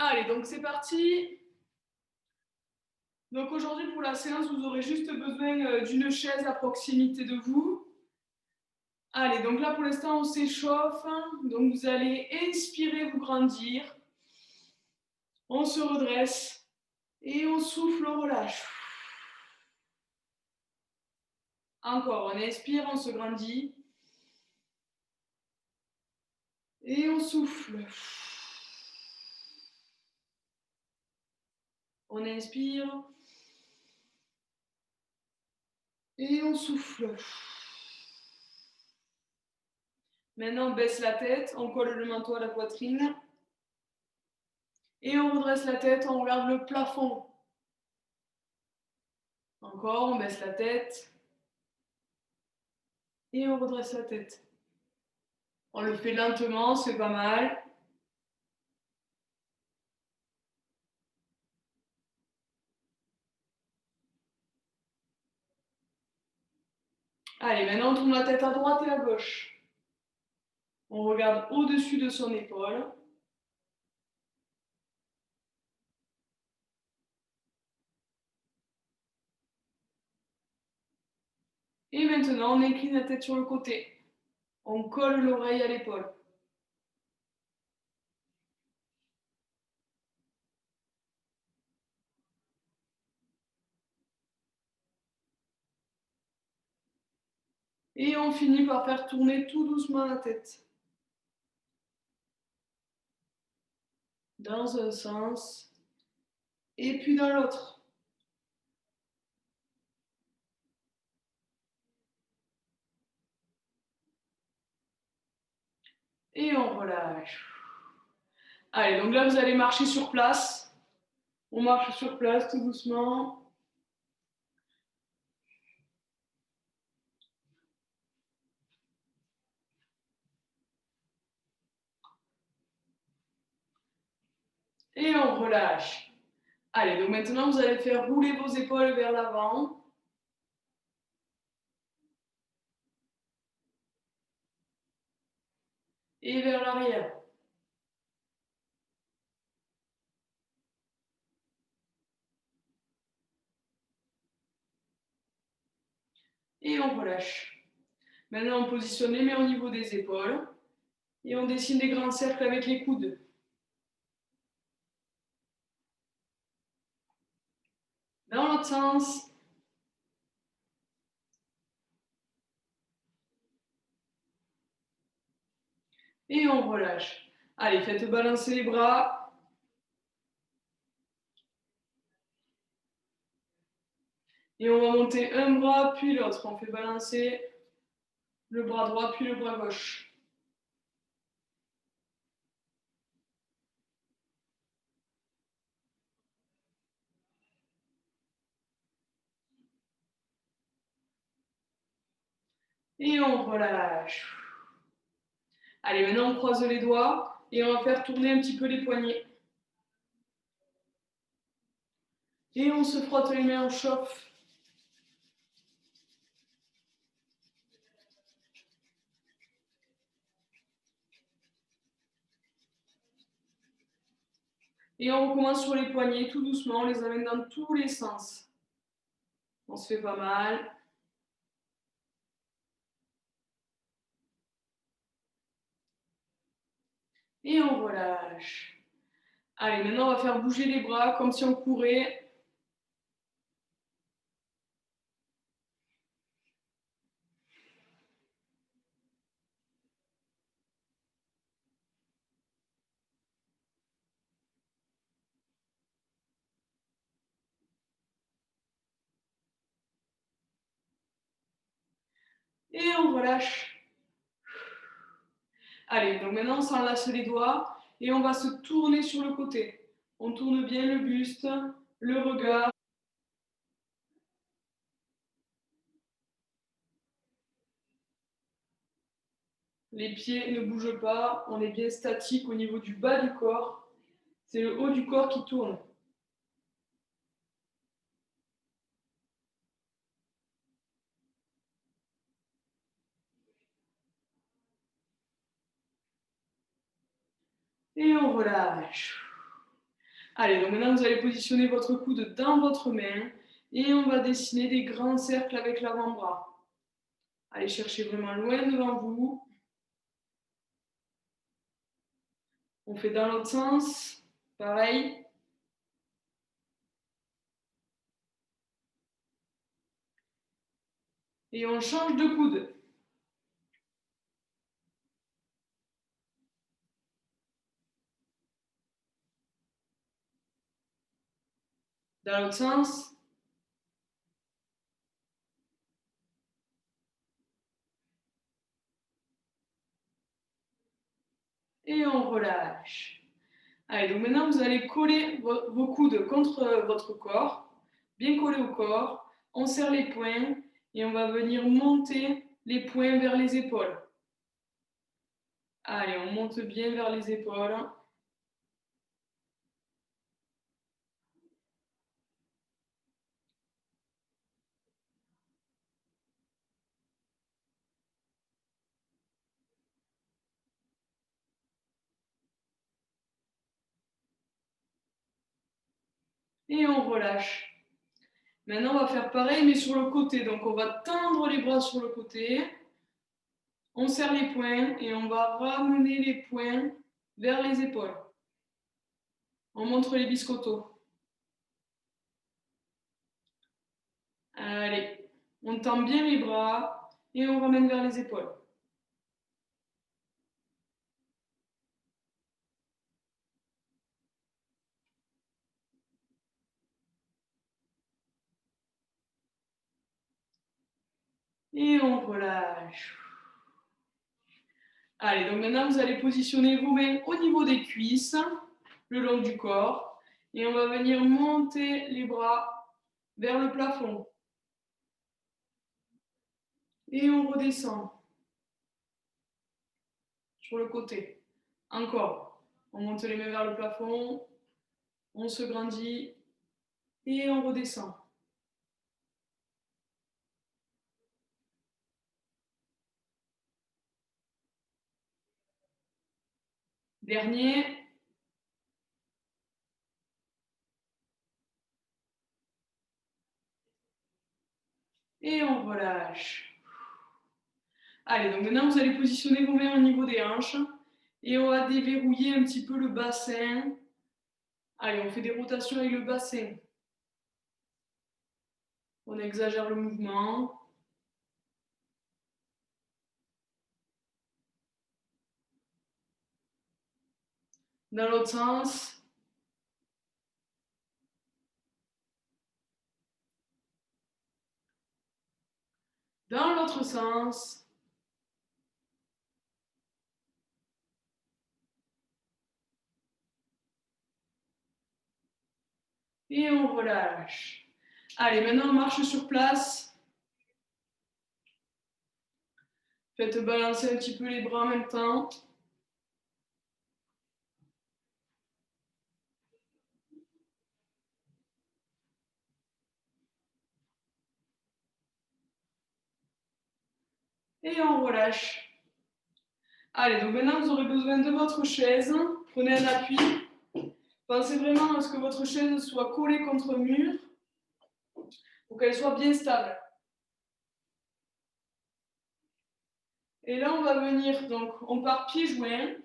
Allez, donc c'est parti. Donc aujourd'hui pour la séance, vous aurez juste besoin d'une chaise à proximité de vous. Allez, donc là pour l'instant on s'échauffe. Donc vous allez inspirer, vous grandir. On se redresse et on souffle, on relâche. Encore, on inspire, on se grandit. Et on souffle. On inspire. Et on souffle. Maintenant, on baisse la tête, on colle le manteau à la poitrine. Et on redresse la tête, on regarde le plafond. Encore, on baisse la tête. Et on redresse la tête. On le fait lentement, c'est pas mal. Allez, maintenant on tourne la tête à droite et à gauche. On regarde au-dessus de son épaule. Et maintenant, on incline la tête sur le côté. On colle l'oreille à l'épaule. Et on finit par faire tourner tout doucement la tête. Dans un sens et puis dans l'autre. Et on relâche. Allez, donc là, vous allez marcher sur place. On marche sur place tout doucement. Et on relâche. Allez, donc maintenant, vous allez faire rouler vos épaules vers l'avant. Et vers l'arrière. Et on relâche. Maintenant, on positionne les mains au niveau des épaules. Et on dessine des grands cercles avec les coudes. Dans l'autre sens. Et on relâche. Allez, faites balancer les bras. Et on va monter un bras, puis l'autre. On fait balancer le bras droit, puis le bras gauche. Et on relâche. Allez, maintenant on croise les doigts et on va faire tourner un petit peu les poignets. Et on se frotte les mains, on chauffe. Et on recommence sur les poignets tout doucement, on les amène dans tous les sens. On se fait pas mal. Et on relâche. Allez, maintenant on va faire bouger les bras comme si on courait. Et on relâche. Allez, donc maintenant on s'enlace les doigts et on va se tourner sur le côté. On tourne bien le buste, le regard. Les pieds ne bougent pas, on est bien statique au niveau du bas du corps. C'est le haut du corps qui tourne. Et on relâche. Allez, donc maintenant vous allez positionner votre coude dans votre main et on va dessiner des grands cercles avec l'avant-bras. Allez chercher vraiment loin devant vous. On fait dans l'autre sens, pareil. Et on change de coude. Dans l'autre sens. Et on relâche. Allez, donc maintenant vous allez coller vos coudes contre votre corps, bien collés au corps. On serre les poings et on va venir monter les poings vers les épaules. Allez, on monte bien vers les épaules. Et on relâche. Maintenant, on va faire pareil, mais sur le côté. Donc, on va tendre les bras sur le côté. On serre les poings et on va ramener les poings vers les épaules. On montre les biscottos. Allez, on tend bien les bras et on ramène vers les épaules. Et on relâche. Allez, donc maintenant, vous allez positionner vos mains au niveau des cuisses, le long du corps. Et on va venir monter les bras vers le plafond. Et on redescend sur le côté. Encore. On monte les mains vers le plafond. On se grandit. Et on redescend. Dernier. Et on relâche. Allez, donc maintenant, vous allez positionner vos mains au niveau des hanches. Et on va déverrouiller un petit peu le bassin. Allez, on fait des rotations avec le bassin. On exagère le mouvement. Dans l'autre sens. Dans l'autre sens. Et on relâche. Allez, maintenant on marche sur place. Faites balancer un petit peu les bras en même temps. Et on relâche. Allez, donc maintenant vous aurez besoin de votre chaise. Prenez un appui. Pensez vraiment à ce que votre chaise soit collée contre le mur pour qu'elle soit bien stable. Et là, on va venir, donc on part pieds joints,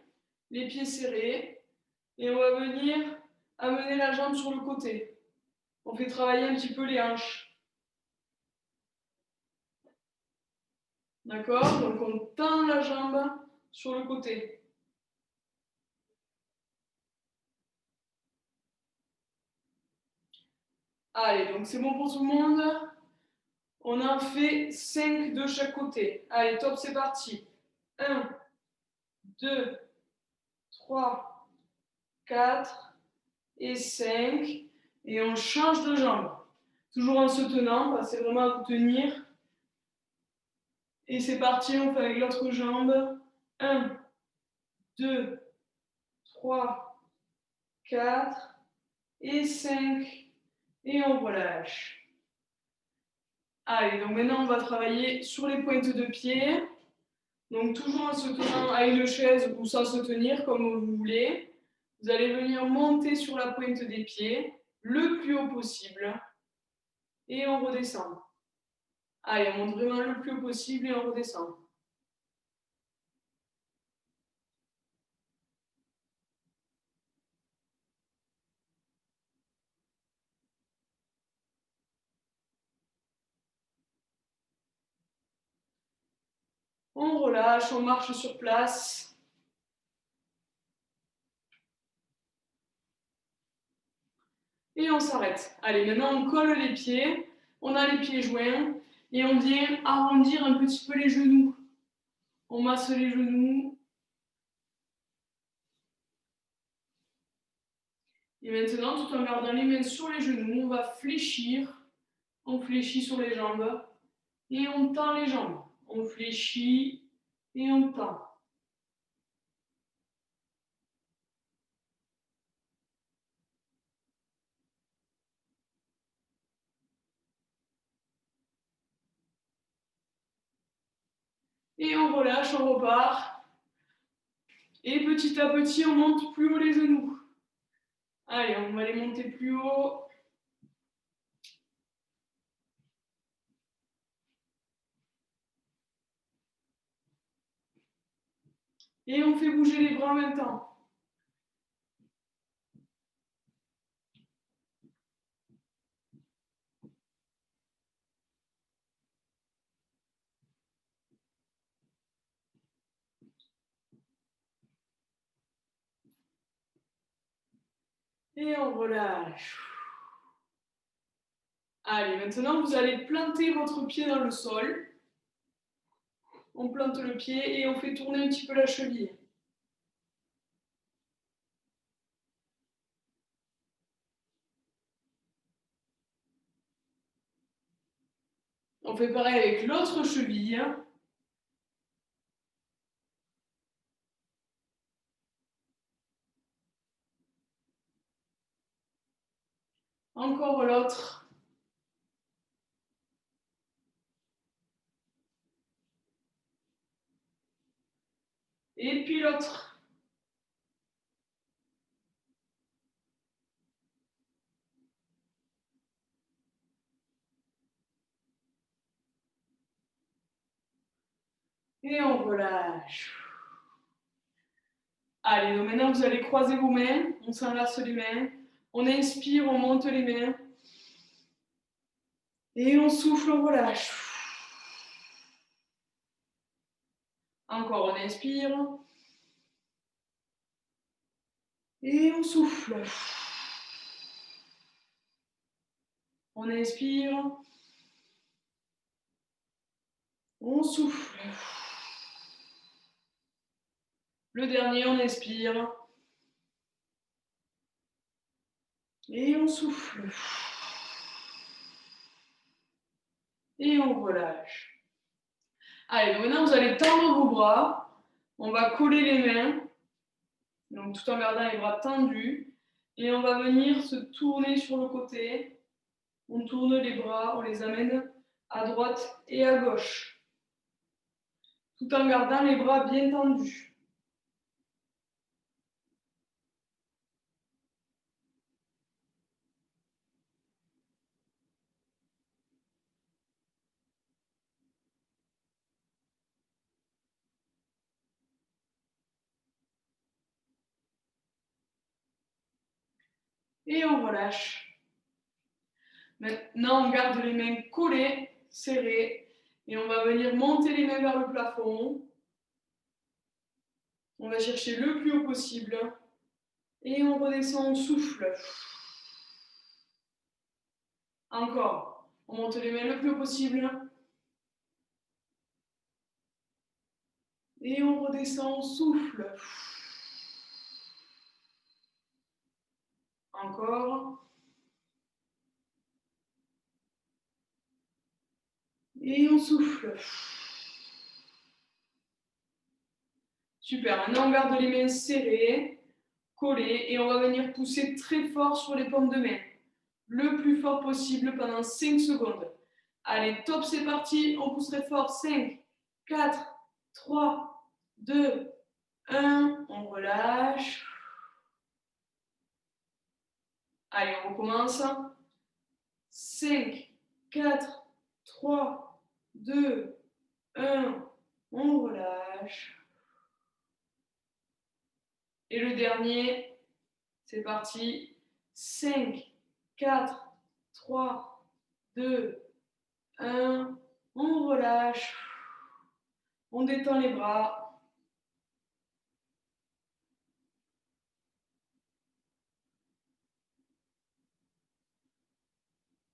les pieds serrés, et on va venir amener la jambe sur le côté. On fait travailler un petit peu les hanches. D'accord? Donc on tend la jambe sur le côté. Allez, donc c'est bon pour tout le monde. On en fait 5 de chaque côté. Allez, top, c'est parti. 1, 2, 3, 4 et 5. Et on change de jambe. Toujours en se tenant, c'est vraiment à vous tenir. Et c'est parti, on fait avec l'autre jambe. 1, 2, 3, 4 et 5. Et on relâche. Allez, donc maintenant on va travailler sur les pointes de pied. Donc toujours en se tenant à une chaise ou sans se tenir, comme vous voulez. Vous allez venir monter sur la pointe des pieds, le plus haut possible, et on redescend. Allez, on monte vraiment le plus haut possible et on redescend. On relâche, on marche sur place. Et on s'arrête. Allez, maintenant on colle les pieds, on a les pieds joints et on vient arrondir un petit peu les genoux. On masse les genoux. Et maintenant, tout en gardant les mains sur les genoux, on va fléchir. On fléchit sur les jambes et on tend les jambes. On fléchit et on tend. Et on relâche, on repart. Et petit à petit, on monte plus haut les genoux. Allez, on va les monter plus haut. Et on fait bouger les bras en même temps. Et on relâche. Allez, maintenant, vous allez planter votre pied dans le sol. On plante le pied et on fait tourner un petit peu la cheville. On fait pareil avec l'autre cheville. Encore l'autre. Et puis l'autre. Et on relâche. Allez, donc maintenant vous allez croiser vos mains. On s'enlace les mains. On inspire, on monte les mains. Et on souffle, on relâche. Encore, on inspire. Et on souffle. On inspire. On souffle. Le dernier, on inspire. Et on souffle. Et on relâche. Allez, donc maintenant vous allez tendre vos bras. On va coller les mains. Donc tout en gardant les bras tendus. Et on va venir se tourner sur le côté. On tourne les bras, on les amène à droite et à gauche. Tout en gardant les bras bien tendus. Et on relâche. Maintenant, on garde les mains collées, serrées. Et on va venir monter les mains vers le plafond. On va chercher le plus haut possible. Et on redescend, on souffle. Encore. On monte les mains le plus haut possible. Et on redescend, on souffle. Encore. Et on souffle. Super. Maintenant, on garde les mains serrées, collées, et on va venir pousser très fort sur les paumes de main. Le plus fort possible pendant 5 secondes. Allez, top, c'est parti. On pousse très fort. 5, 4, 3, 2, 1. On relâche. Allez, on recommence. 5, 4, 3, 2, 1. On relâche. Et le dernier, c'est parti. 5, 4, 3, 2, 1. On relâche. On détend les bras.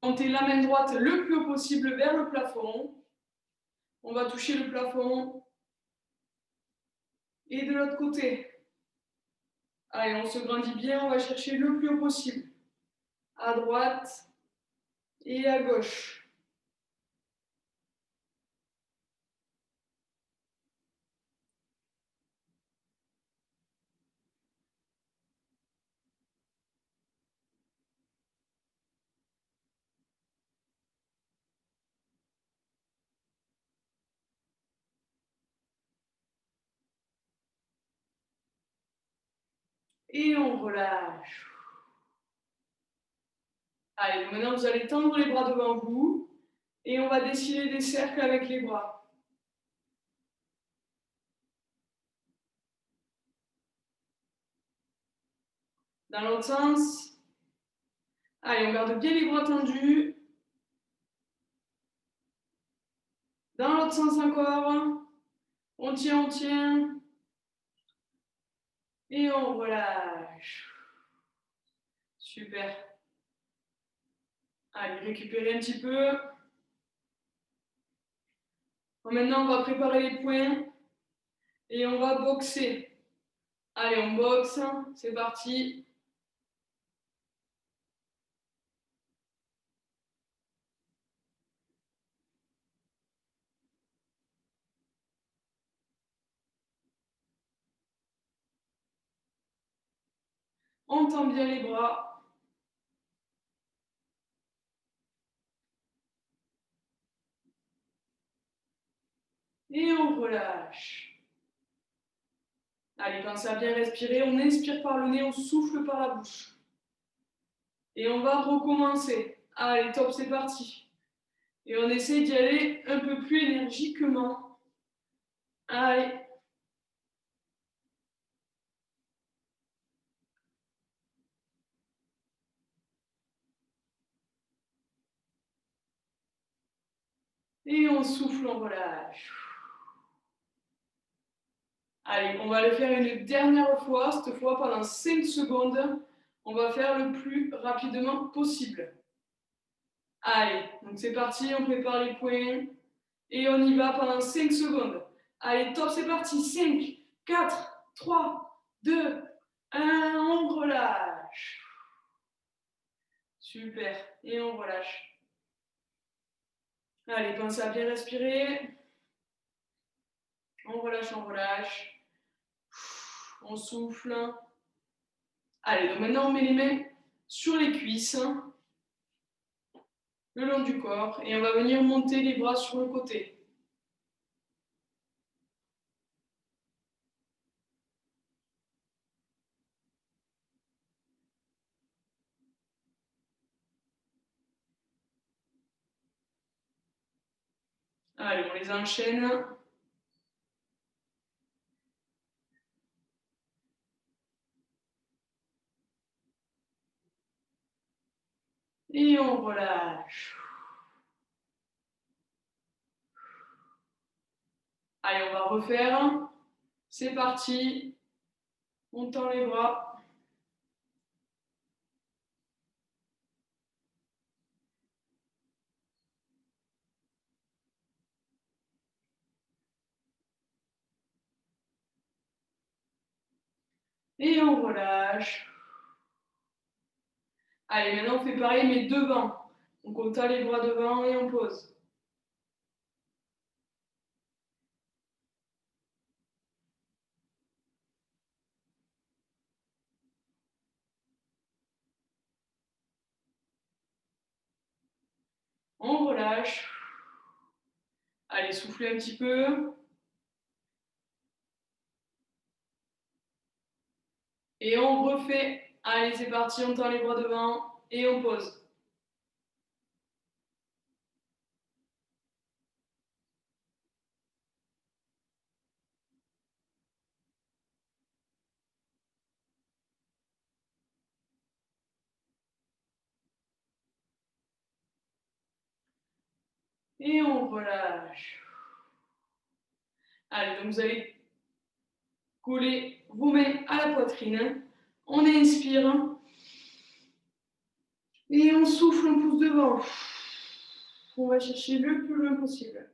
Montez la main droite le plus haut possible vers le plafond. On va toucher le plafond. Et de l'autre côté. Allez, on se grandit bien, on va chercher le plus haut possible. À droite et à gauche. Et on relâche. Allez, maintenant vous allez tendre les bras devant vous et on va dessiner des cercles avec les bras. Dans l'autre sens. Allez, on garde bien les bras tendus. Dans l'autre sens encore. On tient, on tient. Et on relâche. Super. Allez, récupérez un petit peu. Bon, maintenant, on va préparer les poings et on va boxer. Allez, on boxe. C'est parti. On tend bien les bras. Et on relâche. Allez, pensez à bien respirer. On inspire par le nez, on souffle par la bouche. Et on va recommencer. Allez, top, c'est parti. Et on essaie d'y aller un peu plus énergiquement. Allez. Et on souffle, on relâche. Allez, on va le faire une dernière fois, cette fois pendant 5 secondes. On va faire le plus rapidement possible. Allez, donc c'est parti, on prépare les poings. Et on y va pendant 5 secondes. Allez, top, c'est parti. 5, 4, 3, 2, 1, on relâche. Super, et on relâche. Allez, pensez à bien respirer. On relâche, on relâche. On souffle. Allez, donc maintenant on met les mains sur les cuisses, le long du corps, et on va venir monter les bras sur le côté. Allez, on les enchaîne. Et on relâche. Allez, on va refaire. C'est parti. On tend les bras. Et on relâche. Allez, maintenant on fait pareil, mais devant. Donc on tend les bras devant et on pose. On relâche. Allez, soufflez un petit peu. Et on refait. Allez, c'est parti, on tend les bras devant. et on pose. Et on relâche. Allez, donc vous allez coller vos mains à la poitrine. On inspire. Et on souffle, on pousse devant. On va chercher le plus loin possible.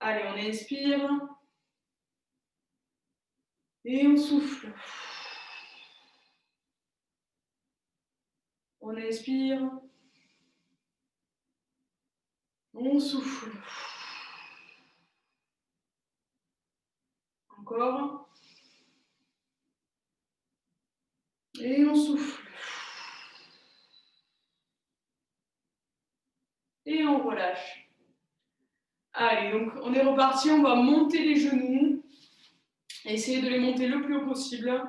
Allez, on inspire. Et on souffle. On inspire. On souffle. Encore. Et on souffle. Et on relâche. Allez, donc on est reparti. On va monter les genoux. Essayez de les monter le plus haut possible.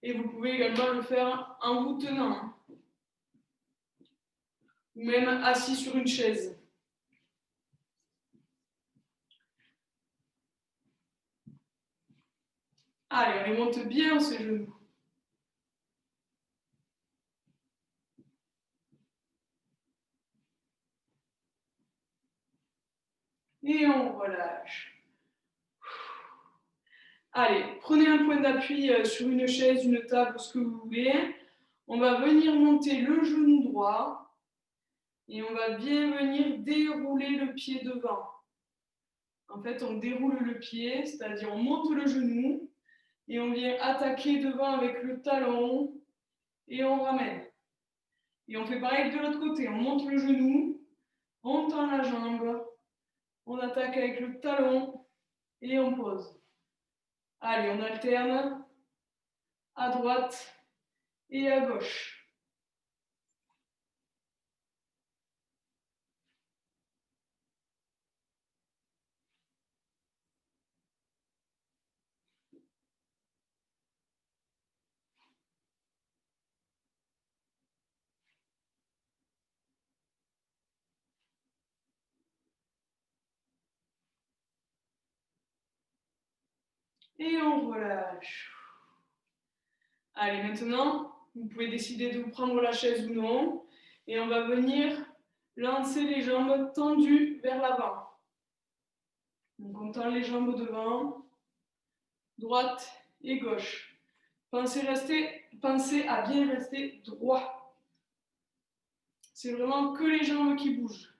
Et vous pouvez également le faire en vous tenant. Ou même assis sur une chaise. Allez, on les monte bien ces genoux. Et on relâche. Allez, prenez un point d'appui sur une chaise, une table, ce que vous voulez. On va venir monter le genou droit et on va bien venir dérouler le pied devant. En fait, on déroule le pied, c'est-à-dire on monte le genou et on vient attaquer devant avec le talon et on ramène. Et on fait pareil de l'autre côté, on monte le genou, on tend la jambe, on attaque avec le talon et on pose. Allez, on alterne à droite et à gauche. Et on relâche. Allez, maintenant, vous pouvez décider de vous prendre la chaise ou non. Et on va venir lancer les jambes tendues vers l'avant. Donc on tend les jambes devant, droite et gauche. Pensez à bien rester droit. C'est vraiment que les jambes qui bougent.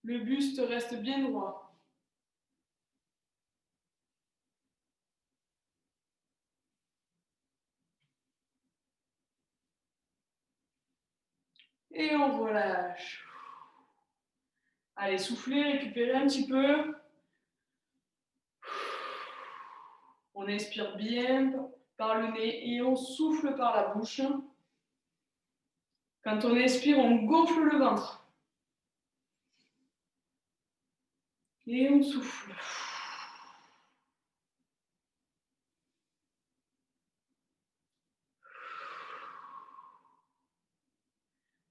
Le buste reste bien droit. Et on relâche. Allez, soufflez, récupérez un petit peu. On inspire bien par le nez et on souffle par la bouche. Quand on expire, on gonfle le ventre. Et on souffle.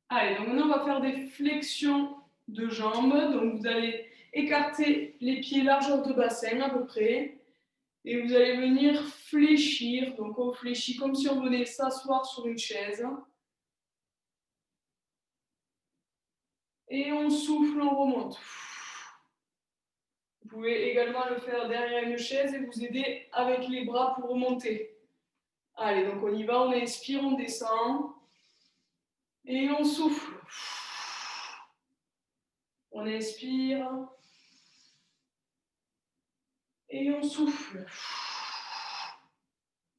Allez, donc maintenant on va faire des flexions de jambes. Donc vous allez écarter les pieds largeur de bassin à peu près. Et vous allez venir fléchir. Donc on fléchit comme si on venait s'asseoir sur une chaise. Et on souffle, on remonte. Vous pouvez également le faire derrière une chaise et vous aider avec les bras pour remonter. Allez, donc on y va, on inspire, on descend. Et on souffle. On inspire. Et on souffle.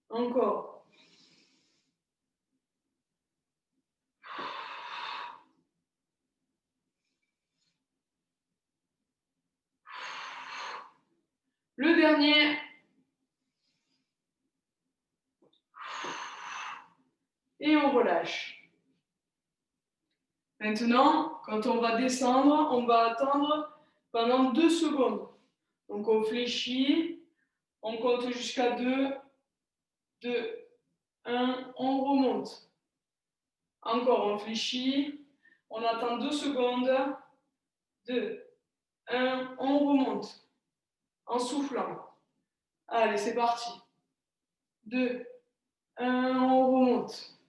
Encore. Le dernier. Et on relâche. Maintenant, quand on va descendre, on va attendre pendant 2 secondes. Donc on fléchit, On compte jusqu'à 2, 2, 1, on remonte. Encore, on fléchit, on attend 2 secondes, 2, 1, on remonte, en soufflant. Allez, c'est parti. 2, 1, on remonte.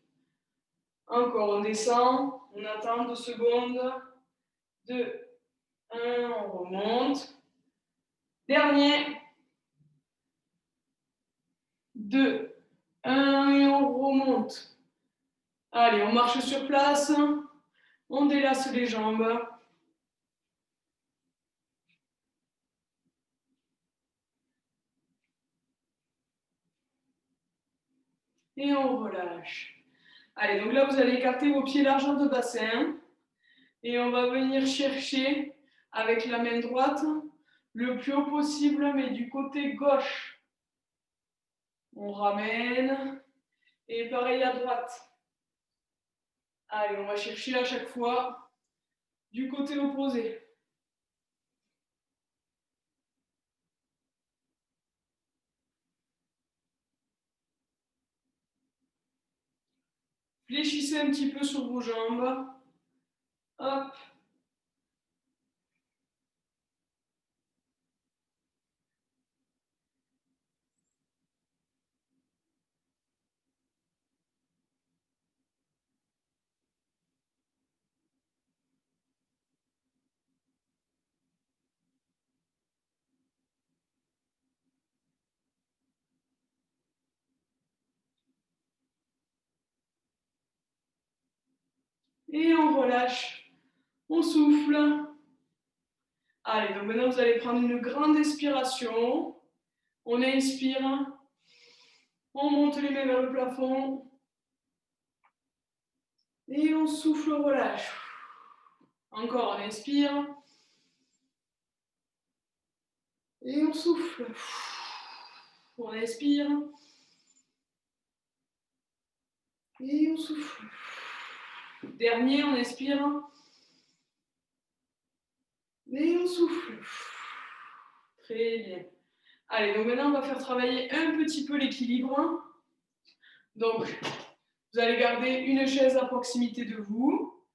Encore, on descend, on attend 2 secondes, 2, 1, on remonte. Dernier, 2, 1 et on remonte. Allez, on marche sur place, on délace les jambes. Et on relâche. Allez, donc là, vous allez écarter vos pieds largeur de bassin. Et on va venir chercher avec la main droite le plus haut possible, mais du côté gauche. On ramène. Et pareil à droite. Allez, on va chercher à chaque fois du côté opposé. Fléchissez un petit peu sur vos jambes. Hop. Et on relâche. On souffle. Allez, donc maintenant vous allez prendre une grande expiration. On inspire. On monte les mains vers le plafond. Et on souffle, on relâche. Encore, on inspire. Et on souffle. On inspire. Et on souffle. Dernier, on inspire. Et on souffle. Très bien. Allez, donc maintenant, on va faire travailler un petit peu l'équilibre. Donc, vous allez garder une chaise à proximité de vous,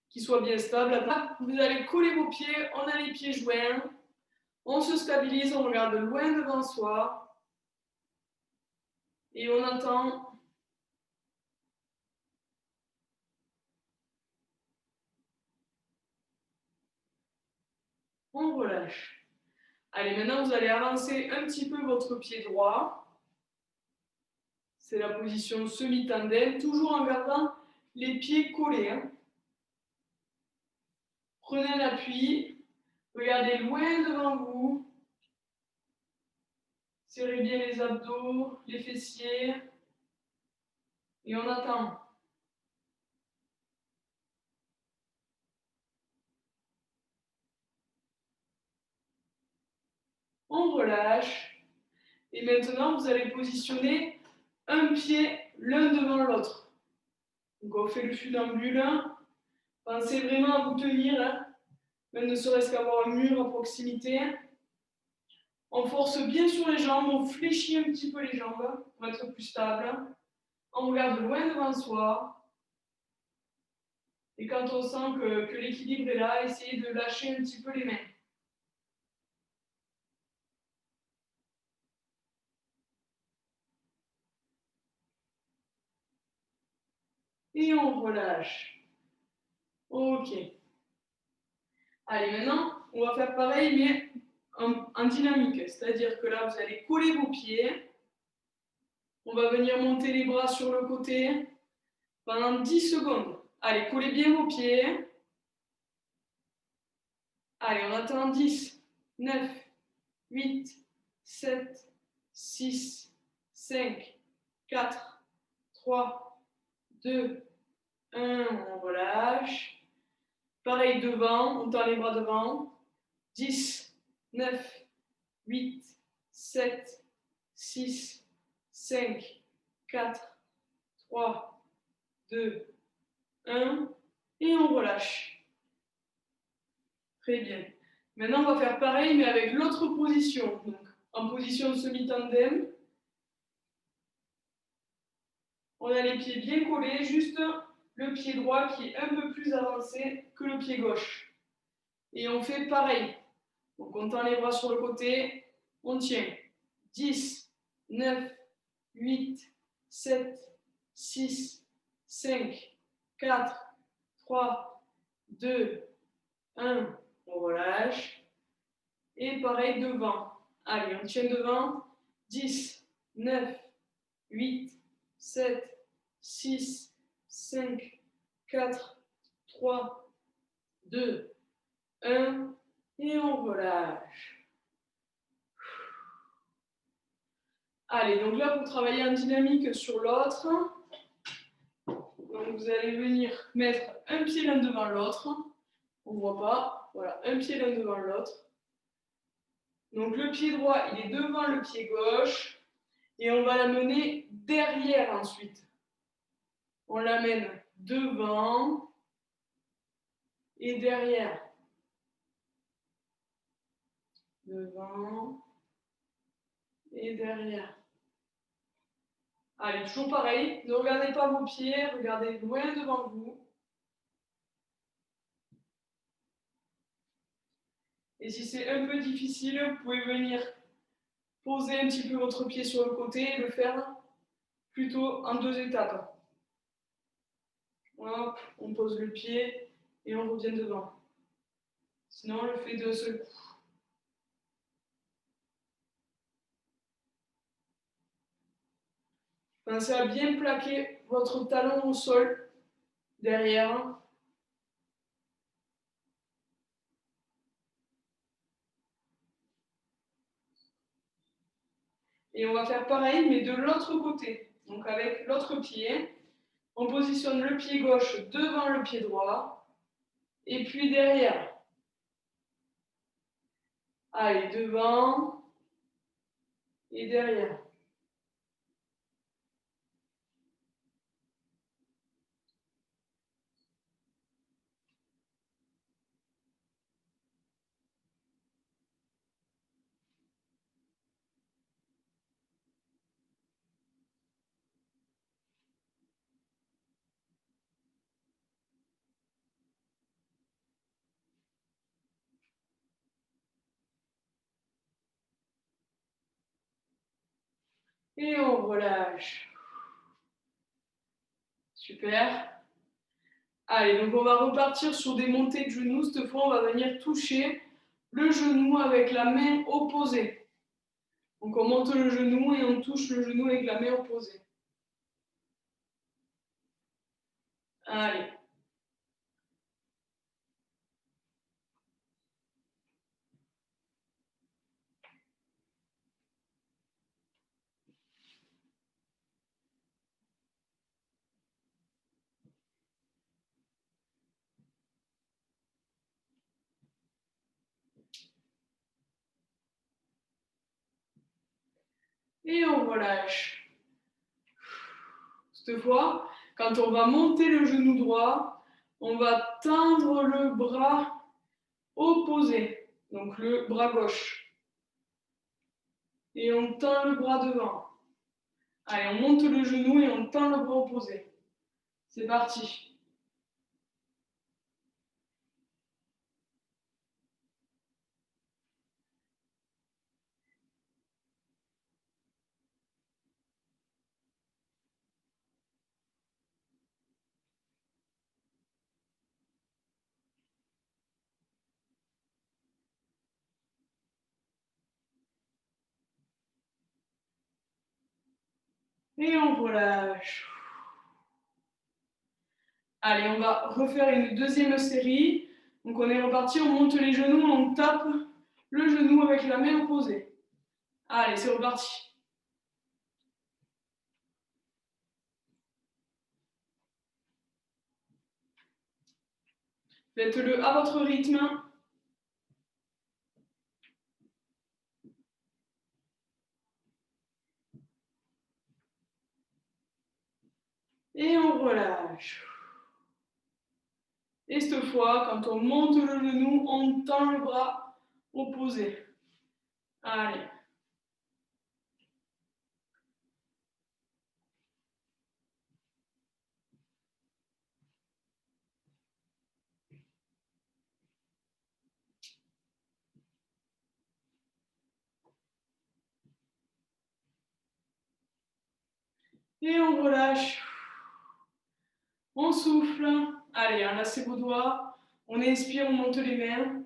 qui soit bien stable. Vous allez coller vos pieds, on a les pieds joints. On se stabilise, on regarde loin devant soi. Et on entend. On relâche. Allez, maintenant, vous allez avancer un petit peu votre pied droit. C'est la position semi-tandem, toujours en gardant les pieds collés. Hein. Prenez un appui, regardez loin devant vous. Serrez bien les abdos, les fessiers. Et on attend. On relâche. Et maintenant, vous allez positionner un pied l'un devant l'autre. Donc, on fait le funambule. Pensez vraiment à vous tenir, hein, même ne serait-ce qu'avoir un mur à proximité. On force bien sur les jambes, on fléchit un petit peu les jambes pour être plus stable. On regarde loin devant soi. Et quand on sent que l'équilibre est là, essayez de lâcher un petit peu les mains. Et on relâche. Ok. Allez, maintenant, on va faire pareil, mais en dynamique. C'est-à-dire que là, vous allez coller vos pieds. On va venir monter les bras sur le côté pendant 10 secondes. Allez, collez bien vos pieds. Allez, on attend 10, 9, 8, 7, 6, 5, 4, 3, 2, 1. On relâche. Pareil devant, on tend les bras devant. 10, 9, 8, 7, 6, 5, 4, 3, 2, 1. Et on relâche. Très bien. Maintenant, on va faire pareil, mais avec l'autre position. Donc, en position semi-tandem. On a les pieds bien collés, juste le pied droit qui est un peu plus avancé que le pied gauche. Et on fait pareil. Donc, on tend les bras sur le côté, on tient. 10, 9, 8, 7, 6, 5, 4, 3, 2, 1. On relâche. Et pareil devant. Allez, on tient devant. 10, 9, 8, 7, 6, 5, 4, 3, 2, 1. Et on relâche. Allez, donc là, vous travaillez en dynamique sur l'autre. Donc, vous allez venir mettre un pied l'un devant l'autre. On ne voit pas. Voilà, un pied l'un devant l'autre. Donc, le pied droit, il est devant le pied gauche. Et on va l'amener derrière ensuite. On l'amène devant et derrière. Devant et derrière. Allez, toujours pareil. Ne regardez pas vos pieds, regardez loin devant vous. Et si c'est un peu difficile, vous pouvez venir poser un petit peu votre pied sur le côté et le faire plutôt en 2 étapes. Hop, on pose le pied et on revient devant. Sinon, on le fait d'un seul coup. Pensez à bien plaquer votre talon au sol derrière. Et on va faire pareil, mais de l'autre côté. Donc avec l'autre pied, on positionne le pied gauche devant le pied droit, et puis derrière. Allez, devant et derrière. Et on relâche. Super. Allez, donc on va repartir sur des montées de genoux. Cette fois, on va venir toucher le genou avec la main opposée. Donc on monte le genou et on touche le genou avec la main opposée. Allez. Et on relâche. Cette fois, quand on va monter le genou droit, on va tendre le bras opposé, donc le bras gauche. Et on tend le bras devant. Allez, on monte le genou et on tend le bras opposé. C'est parti. Et on relâche. Allez, on va refaire une deuxième série. Donc on est reparti, on monte les genoux, on tape le genou avec la main opposée. Allez, c'est reparti. Faites-le à votre rythme. Et on relâche. Et cette fois, quand on monte le genou, on tend le bras opposé. Allez. Et on relâche. On souffle. Allez, enlacez vos doigts. On inspire, on monte les mains.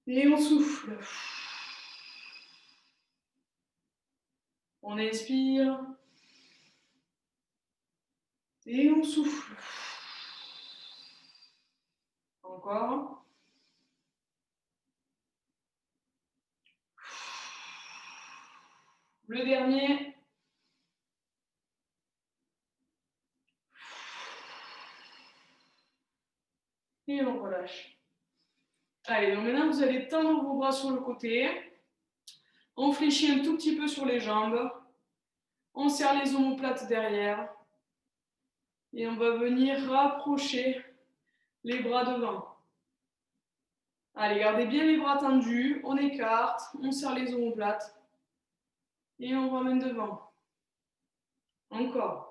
Et on souffle. On inspire. Et on souffle. Encore. Le dernier. Et on relâche. Allez, donc maintenant vous allez tendre vos bras sur le côté. On fléchit un tout petit peu sur les jambes. On serre les omoplates derrière. Et on va venir rapprocher les bras devant. Allez, gardez bien les bras tendus. On écarte, on serre les omoplates. Et on ramène devant. Encore.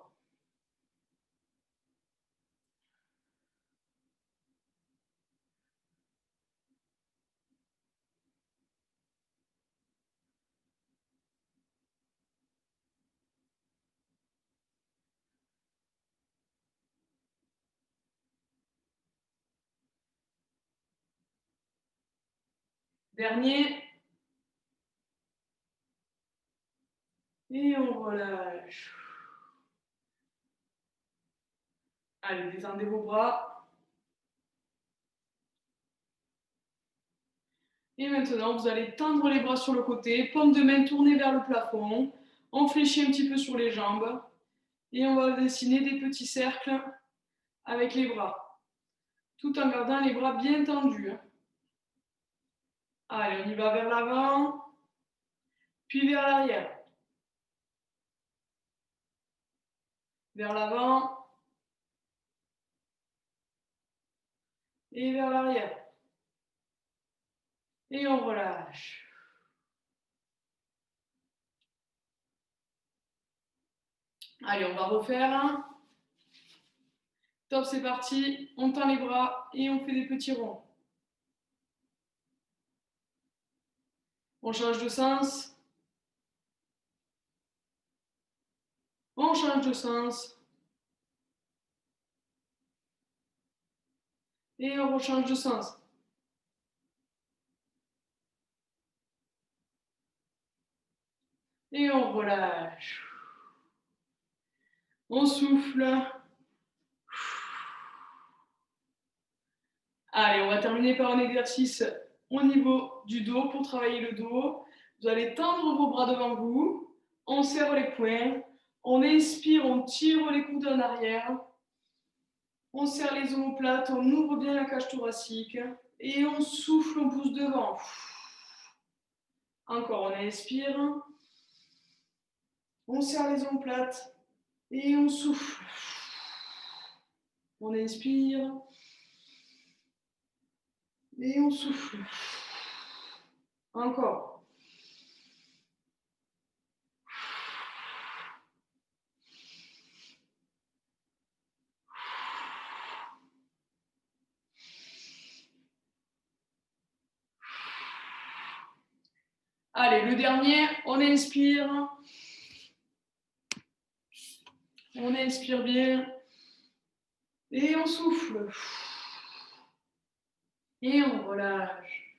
Dernier. Et on relâche. Allez, détendez vos bras. Et maintenant, vous allez tendre les bras sur le côté, paume de main tournée vers le plafond. On fléchit un petit peu sur les jambes. Et on va dessiner des petits cercles avec les bras, tout en gardant les bras bien tendus. Allez, on y va vers l'avant, puis vers l'arrière. Vers l'avant et vers l'arrière. Et on relâche. Allez, on va refaire. Top, c'est parti. On tend les bras et on fait des petits ronds. On change de sens. On change de sens. Et on rechange de sens. Et on relâche. On souffle. Allez, on va terminer par un exercice au niveau du dos pour travailler le dos. Vous allez tendre vos bras devant vous. On serre les poings. On inspire, on tire les coudes en arrière. On serre les omoplates, on ouvre bien la cage thoracique. Et on souffle, on pousse devant. Encore, on inspire. On serre les omoplates. Et on souffle. On inspire. Et on souffle. Encore. Allez, le dernier, on inspire. On inspire bien. Et on souffle. Et on relâche.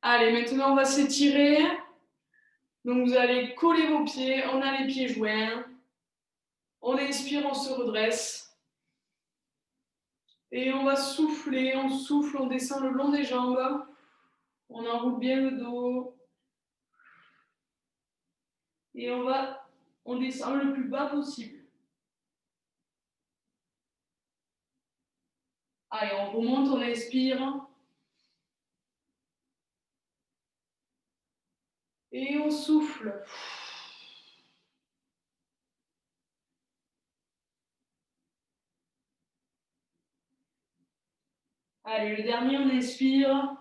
Allez, maintenant on va s'étirer. Donc vous allez coller vos pieds. On a les pieds joints. On inspire, on se redresse. Et on va souffler. On souffle, on descend le long des jambes. On enroule bien le dos. Et on descend le plus bas possible. Allez, on remonte, on inspire. Et on souffle. Allez, le dernier, on inspire.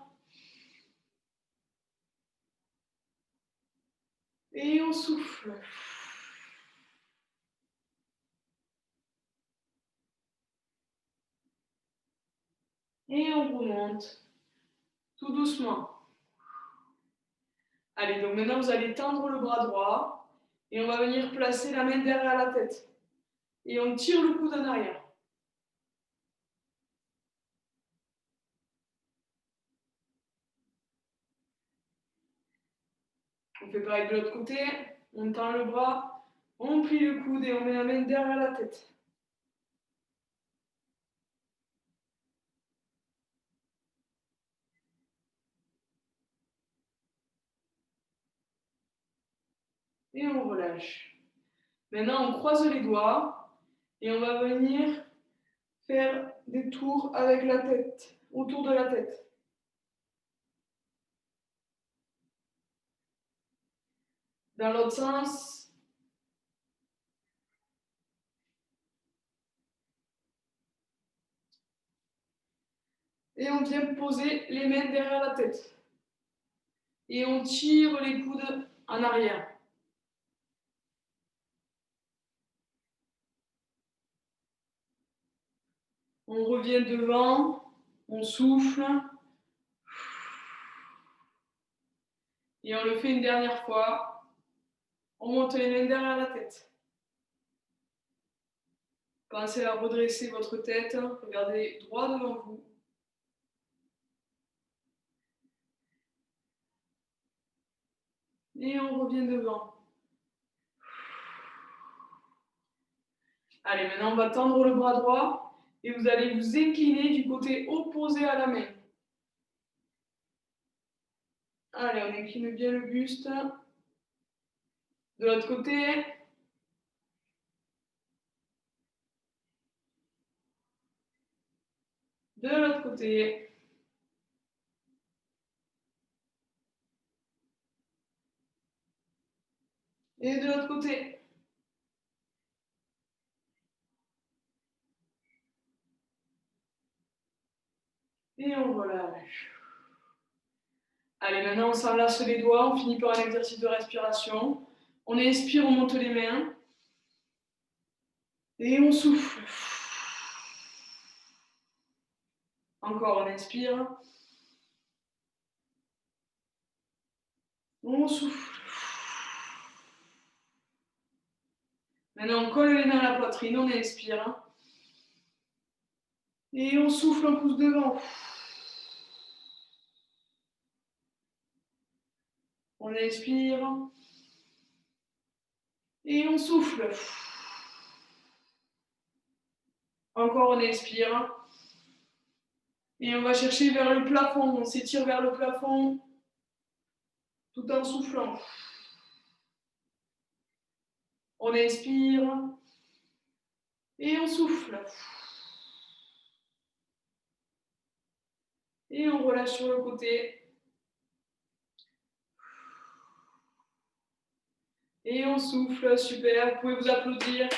Et on souffle. Et on remonte. Tout doucement. Allez, donc maintenant, vous allez tendre le bras droit. Et on va venir placer la main derrière la tête. Et on tire le coude en arrière. On fait pareil de l'autre côté. On tend le bras. On plie le coude et on met la main derrière la tête. Et on relâche. Maintenant, on croise les doigts. Et on va venir faire des tours avec la tête, autour de la tête. Dans l'autre sens. Et on vient poser les mains derrière la tête. Et on tire les coudes en arrière. On revient devant, on souffle. Et on le fait une dernière fois. On monte les mains derrière la tête. Pensez à redresser votre tête. Regardez droit devant vous. Et on revient devant. Allez, maintenant on va tendre le bras droit. Et vous allez vous incliner du côté opposé à la main. Allez, on incline bien le buste. De l'autre côté. De l'autre côté. Et de l'autre côté. Et on relâche. Allez, maintenant on s'enlace les doigts, on finit par un exercice de respiration. On inspire, on monte les mains. Et on souffle. Encore, on inspire. On souffle. Maintenant, on colle les mains à la poitrine, on inspire. Et on souffle, on pousse devant. On inspire. Et on souffle. Encore, on inspire. Et on va chercher vers le plafond. On s'étire vers le plafond tout en soufflant. On inspire. Et on souffle. Et on relâche sur le côté. Et on souffle, super, vous pouvez vous applaudir.